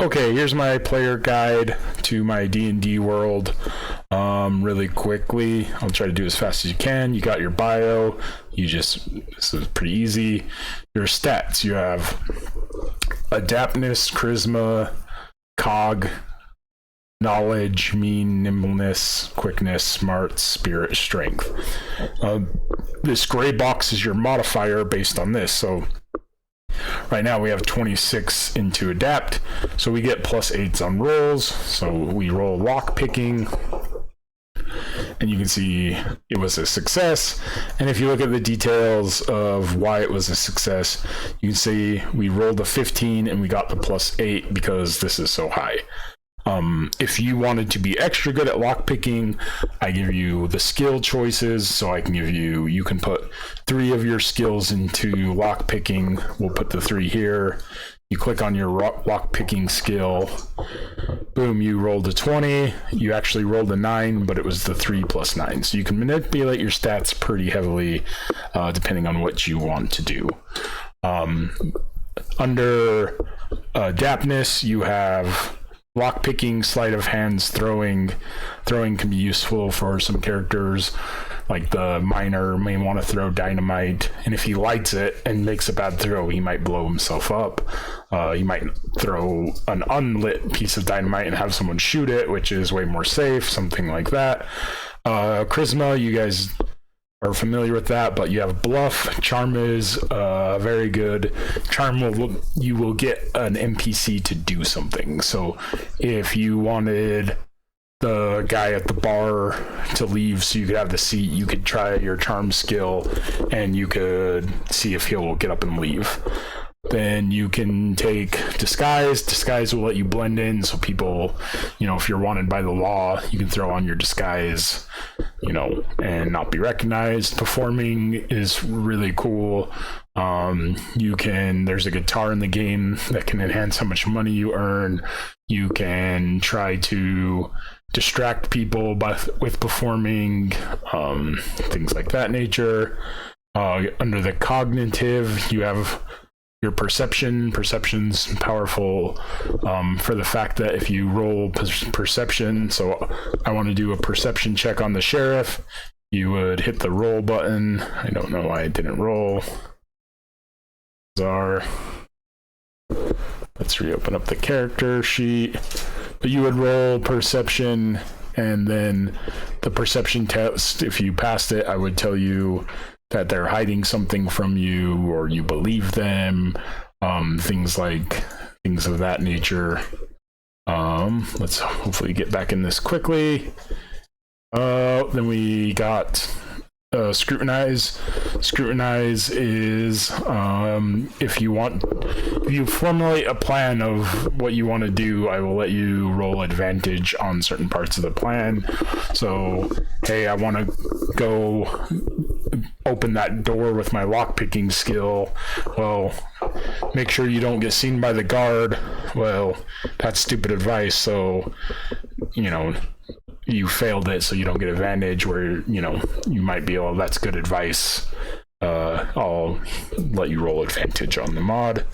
Okay, here's my player guide to my D&D world. Really quickly, I'll try to do as fast as you can. You got your bio. This is pretty easy. Your stats, you have adaptness, charisma, cog, knowledge, mean, nimbleness, quickness, smart, spirit, strength. This gray box is your modifier based on this. So right now we have 26 into adapt, so we get +8s on rolls. So we roll lock picking, and you can see it was a success. And if you look at the details of why it was a success, you can see we rolled a 15 and we got the +8 because this is so high. If you wanted to be extra good at lockpicking, I give you the skill choices. So I can give you, you can put 3 of your skills into lockpicking. We'll put the 3 here. You click on your lockpicking skill. Boom, you rolled a 20. You actually rolled a 9, but it was the 3 + 9. So you can manipulate your stats pretty heavily, depending on what you want to do. Under adaptness, you have lockpicking, sleight of hands, throwing can be useful for some characters. Like the miner may want to throw dynamite, and if he lights it and makes a bad throw, he might blow himself up. He might throw an unlit piece of dynamite and have someone shoot it, which is way more safe, something like that. Charisma, you guys are familiar with that, but you have bluff. Charm is very good. Charm you will get an NPC to do something. So if you wanted the guy at the bar to leave so you could have the seat, you could try your charm skill and you could see if he'll get up and leave. Then you can take disguise. Disguise will let you blend in, so people, if you're wanted by the law, you can throw on your disguise, and not be recognized. Performing is really cool. There's a guitar in the game that can enhance how much money you earn. You can try to distract people with performing, things like that nature. Under the cognitive, you have your perception. Perception's powerful for the fact that if you roll perception, so I want to do a perception check on the sheriff, you would hit the roll button. I don't know why I didn't roll. Let's reopen up the character sheet. But you would roll perception, and then the perception test, if you passed it, I would tell you that they're hiding something from you, or you believe them, things of that nature. Let's hopefully get back in this quickly. Then we got scrutinize. Scrutinize is if you formulate a plan of what you want to do, I will let you roll advantage on certain parts of the plan. So, hey, I want to go open that door with my lockpicking skill. Well, make sure you don't get seen by the guard. Well, that's stupid advice. So, you failed it, so you don't get advantage. Where you might be, oh, that's good advice. I'll let you roll advantage on the mod.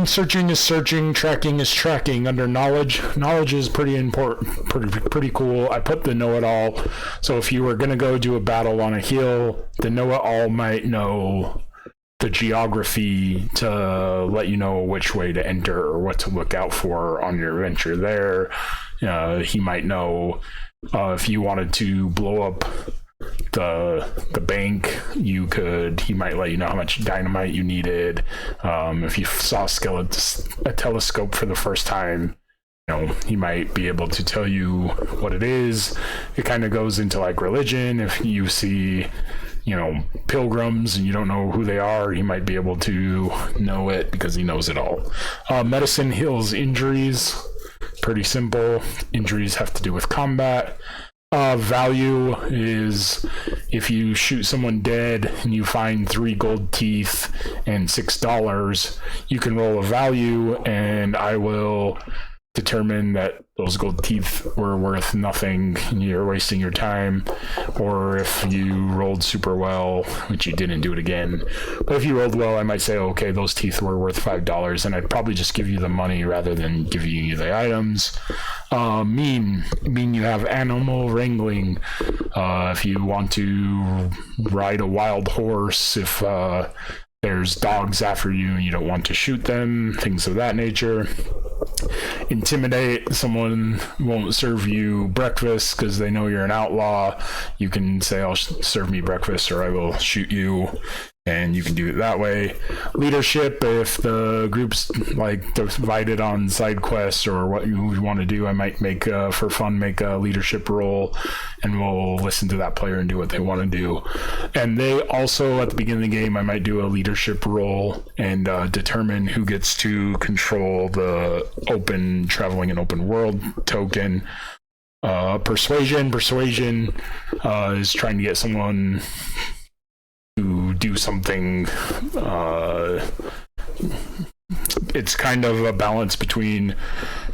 Searching is searching, tracking is tracking. Under knowledge is pretty important, pretty cool. I put the know-it-all. So if you were gonna go do a battle on a hill, the know-it-all might know the geography to let you know which way to enter or what to look out for on your venture there. He might know if you wanted to blow up the bank, he might let you know how much dynamite you needed. If you saw a telescope for the first time, he might be able to tell you what it is. It kind of goes into like religion. If you see pilgrims and you don't know who they are, he might be able to know it because he knows it all. Medicine heals injuries. Pretty simple. Injuries have to do with combat. Value is if you shoot someone dead and you find 3 gold teeth and $6, you can roll a value, and I will determine that those gold teeth were worth nothing and you're wasting your time, or if you rolled super well, which you didn't do it again. But if you rolled well, I might say, okay, those teeth were worth $5, and I'd probably just give you the money rather than giving you the items. Mean you have animal wrangling. If you want to ride a wild horse, if there's dogs after you and you don't want to shoot them, things of that nature. Intimidate. Someone won't serve you breakfast because they know you're an outlaw. You can say, "I'll serve me breakfast or I will shoot you," and you can do it that way. Leadership. If the group's like divided on side quests or what you want to do, I might make for fun make a leadership role, and we'll listen to that player and do what they want to do. And they also, at the beginning of the game, I might do a leadership role and determine who gets to control the traveling and open world token. Persuasion is trying to get someone to do something. It's kind of a balance between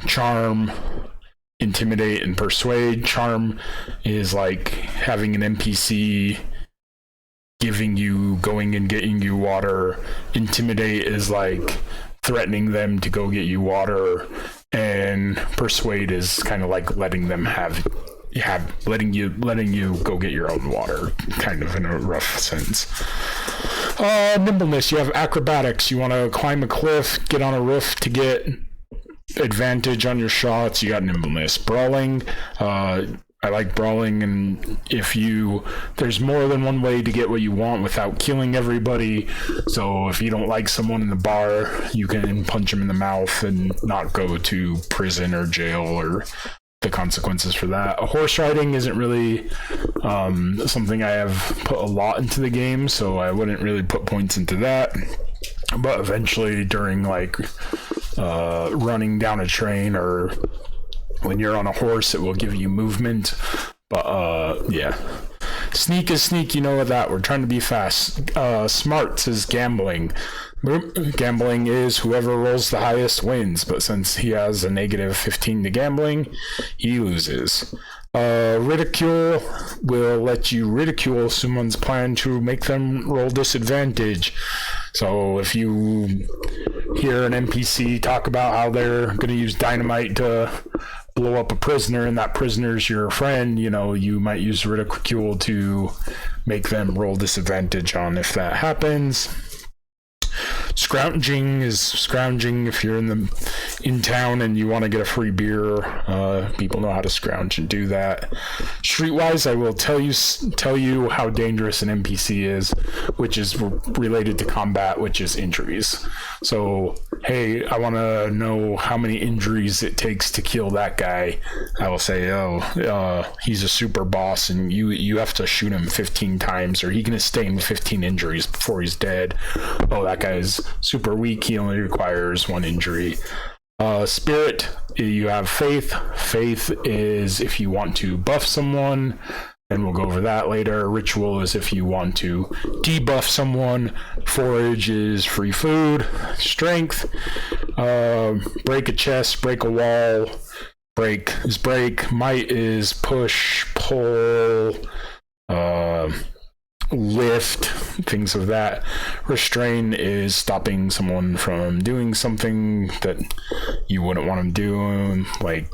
charm, intimidate, and persuade. Charm is like having an NPC going and getting you water. Intimidate is like threatening them to go get you water, and persuade is kind of like letting them letting you go get your own water, kind of in a rough sense. Nimbleness. You have acrobatics. You want to climb a cliff, get on a roof to get advantage on your shots. You got nimbleness. Brawling. I like brawling, and there's more than one way to get what you want without killing everybody. So if you don't like someone in the bar, you can punch them in the mouth and not go to prison or jail or the consequences for that. Horse riding isn't really something I have put a lot into the game, so I wouldn't really put points into that. But eventually, during like running down a train or when you're on a horse, it will give you movement. But yeah. Sneak is sneak, you know that. We're trying to be fast. Smarts is gambling. Gambling is whoever rolls the highest wins, but since he has a negative 15 to gambling, he loses. Ridicule will let you ridicule someone's plan to make them roll disadvantage. So if you hear an NPC talk about how they're going to use dynamite to blow up a prisoner and that prisoner's your friend, you might use ridicule to make them roll disadvantage on if that happens. Scrounging is scrounging if you're in town and you want to get a free beer. People know how to scrounge and do that. Streetwise, I will tell you how dangerous an NPC is, which is related to combat, which is injuries. So, hey, I want to know how many injuries it takes to kill that guy. I will say, he's a super boss and you have to shoot him 15 times or he can sustain 15 injuries before he's dead. Oh, that guy's super weak, he only requires 1 injury. Spirit, you have faith. Faith is if you want to buff someone, and we'll go over that later. Ritual is if you want to debuff someone. Forage is free food. Strength, break a chest, break a wall. Break is break. Might is push, pull, lift, things of that. Restrain is stopping someone from doing something that you wouldn't want them doing. Like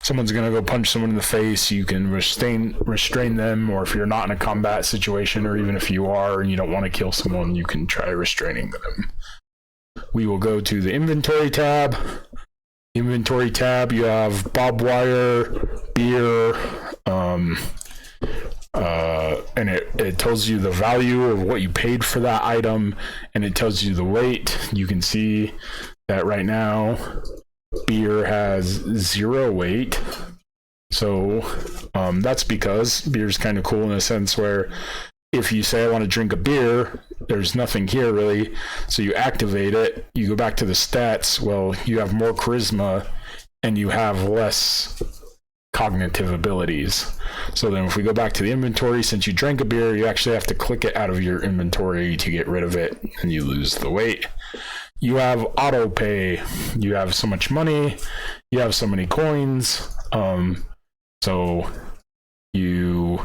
someone's gonna go punch someone in the face, you can restrain them, or if you're not in a combat situation, or even if you are and you don't want to kill someone, you can try restraining them. We will go to the inventory tab. Inventory tab, you have barbed wire, beer, and it tells you the value of what you paid for that item, and it tells you the weight. You can see that right now beer has 0 weight, so that's because beer is kind of cool in a sense where if you say I want to drink a beer, there's nothing here really, so you activate it, you go back to the stats, well, you have more charisma and you have less cognitive abilities. So then if we go back to the inventory, since you drank a beer, you actually have to click it out of your inventory to get rid of it, and you lose the weight. You have auto pay. You have so much money. You have so many coins. So you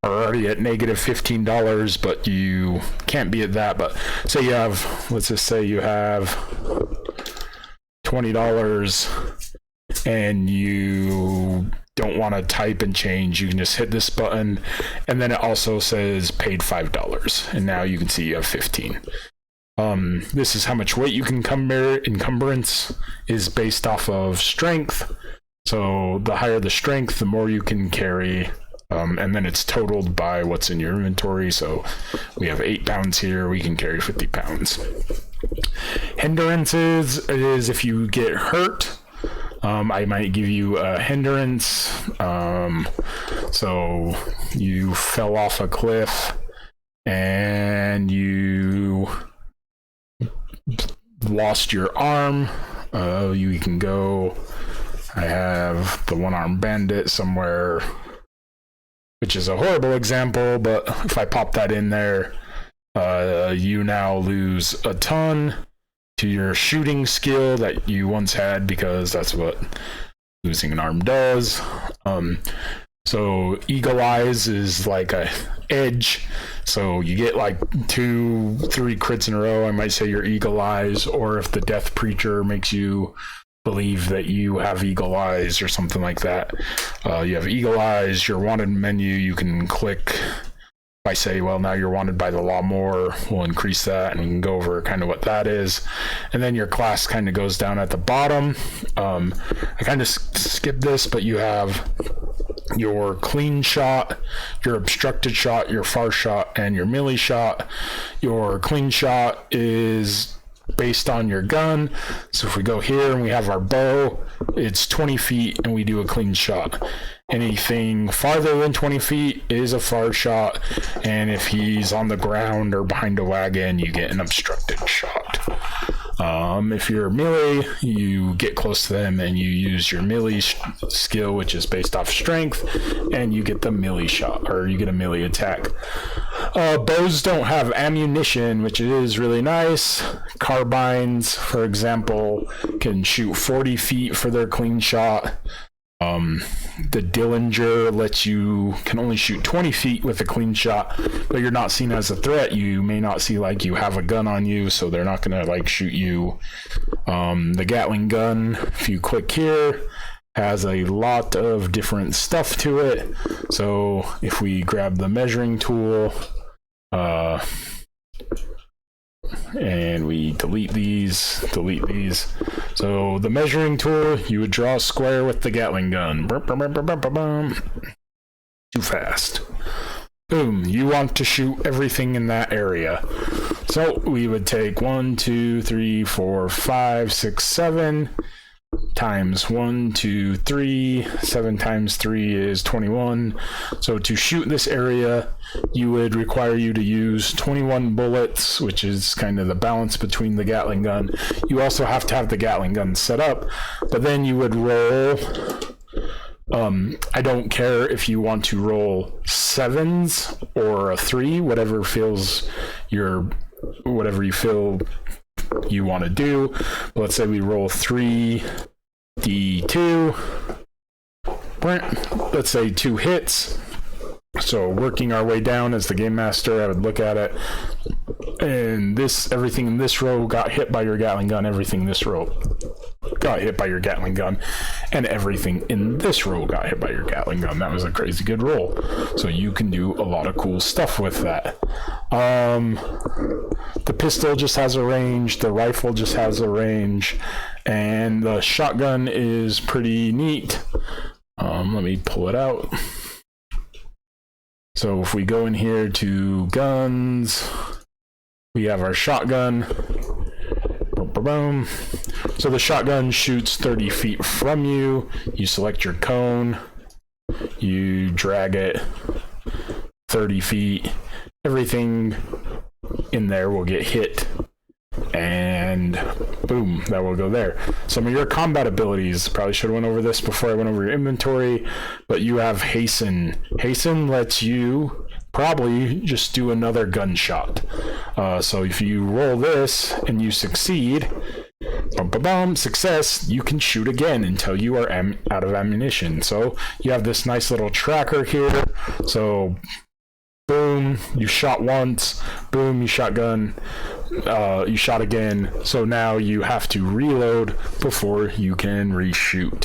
are already at negative $15, but you can't be at that. But say you have, let's just say you have $20 and you don't want to type and change. You can just hit this button, and then it also says paid $5, and now you can see you have 15. This is how much weight you can encumber. Encumbrance is based off of strength. So the higher the strength, the more you can carry. And then it's totaled by what's in your inventory. So we have 8 pounds here, we can carry 50 pounds. Hindrances is if you get hurt. I might give you a hindrance. So you fell off a cliff and you lost your arm. You can go. I have the one-armed bandit somewhere, which is a horrible example, but if I pop that in there, you now lose a ton to your shooting skill that you once had, because that's what losing an arm does. So Eagle Eyes is like a edge, so you get like 2-3 crits in a row, I might say you're Eagle Eyes, or if the Death Preacher makes you believe that you have Eagle Eyes or something like that. You have Eagle Eyes, your wanted menu, you can click. If I say, well, now you're wanted by the law more, we'll increase that, and we can go over kind of what that is. And then your class kind of goes down at the bottom. I kind of skipped this, but you have your clean shot, your obstructed shot, your far shot, and your melee shot. Your clean shot is based on your gun. So if we go here and we have our bow, it's 20 feet and we do a clean shot. Anything farther than 20 feet is a far shot, and if he's on the ground or behind a wagon, you get an obstructed shot. If you're melee, you get close to them and you use your melee skill, which is based off strength, and you get the melee shot, or you get a melee attack. Bows don't have ammunition, which is really nice. Carbines, for example, can shoot 40 feet for their clean shot. The Dillinger lets you can only shoot 20 feet with a clean shot, but you're not seen as a threat. You may not see like you have a gun on you, so they're not gonna like shoot you. The Gatling gun, if you click here, has a lot of different stuff to it. So if we grab the measuring tool, and we delete these. So the measuring tool, you would draw a square with the Gatling gun. Too fast. Boom, you want to shoot everything in that area. So we would take 1, 2, 3, 4, 5, 6, 7 times 1, 2, 3. 7 times 3 is 21. So to shoot this area, you would require you to use 21 bullets, which is kind of the balance between the Gatling gun. You also have to have the Gatling gun set up, but then you would roll. I don't care if you want to roll 7s or a 3, whatever you feel you want to do. Let's say we roll 3d2. Let's say 2 hits. So working our way down as the game master, I would look at it, and everything in this row got hit by your Gatling gun, everything in this row got hit by your Gatling gun, and everything in this row got hit by your Gatling gun. That was a crazy good roll. So you can do a lot of cool stuff with that. The pistol just has a range, the rifle just has a range, and the shotgun is pretty neat. Let me pull it out. So if we go in here to guns, we have our shotgun. Boom. So the shotgun shoots 30 feet from you. You select your cone, you drag it 30 feet. Everything in there will get hit, and boom, that will go there. Some of your combat abilities, probably should have went over this before I went over your inventory, but you have hasten. Hasten lets you probably just do another gunshot. So if you roll this and you succeed, success, you can shoot again until you are out of ammunition. So you have this nice little tracker here. So boom, you shot once, boom, you shotgun, you shot again. So now you have to reload before you can reshoot.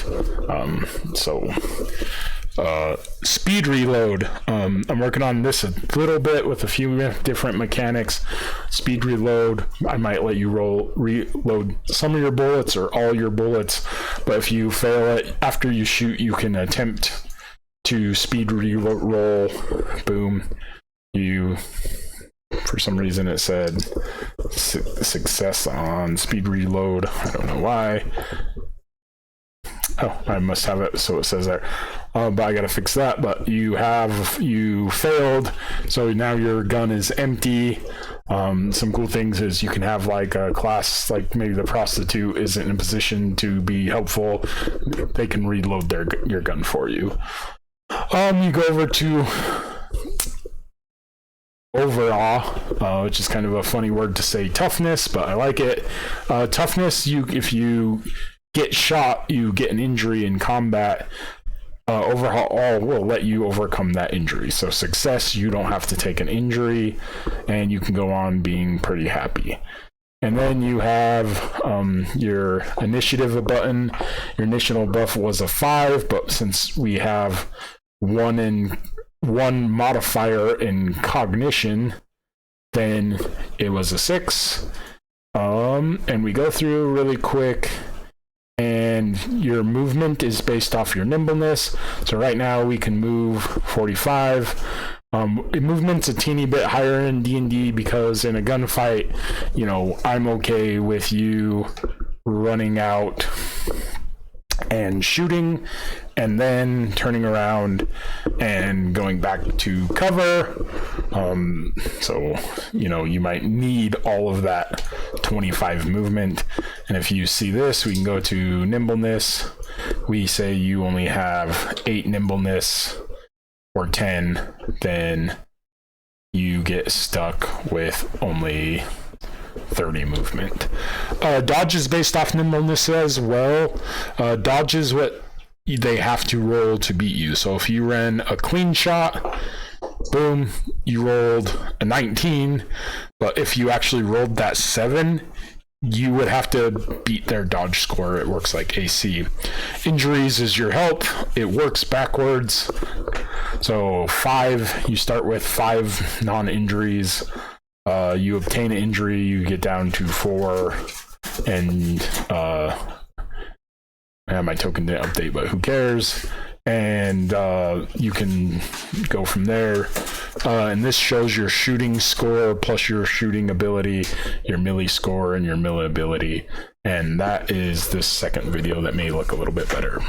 Speed reload. I'm working on this a little bit with a few different mechanics. Speed reload, I might let you reload some of your bullets or all your bullets, but if you fail it after you shoot, you can attempt to speed roll. Boom. You, for some reason it said success on speed reload. I don't know why. Oh, I must have it so it says there. But I gotta fix that. But you failed, so now your gun is empty. Some cool things is you can have like a class, like maybe the prostitute isn't in a position to be helpful. They can reload your gun for you. You go over to overall, which is kind of a funny word to say toughness, but I like it. Toughness, if you get shot, you get an injury in combat. Overhaul will let you overcome that injury. So success, you don't have to take an injury, and you can go on being pretty happy. And then you have your initiative button. Your initial buff was a 5, but since we have one modifier in cognition, then it was a 6. And we go through really quick. And your movement is based off your nimbleness. So right now we can move 45. Movement's a teeny bit higher in D&D because in a gunfight, I'm okay with you running out and shooting and then turning around and going back to cover. So you might need all of that 25 movement. And if you see this, we can go to nimbleness. We say you only have 8 nimbleness or 10, then you get stuck with only 30 movement. Dodge is based off nimbleness as well. Dodge is what they have to roll to beat you. So if you ran a clean shot, boom, you rolled a 19, but if you actually rolled that 7, you would have to beat their dodge score. It works like AC. Injuries is your health. It works backwards. So 5, you start with 5 non-injuries. You obtain an injury, you get down to 4, and my token didn't update, but who cares? And you can go from there. And this shows your shooting score plus your shooting ability, your melee score, and your melee ability. And that is this second video that may look a little bit better.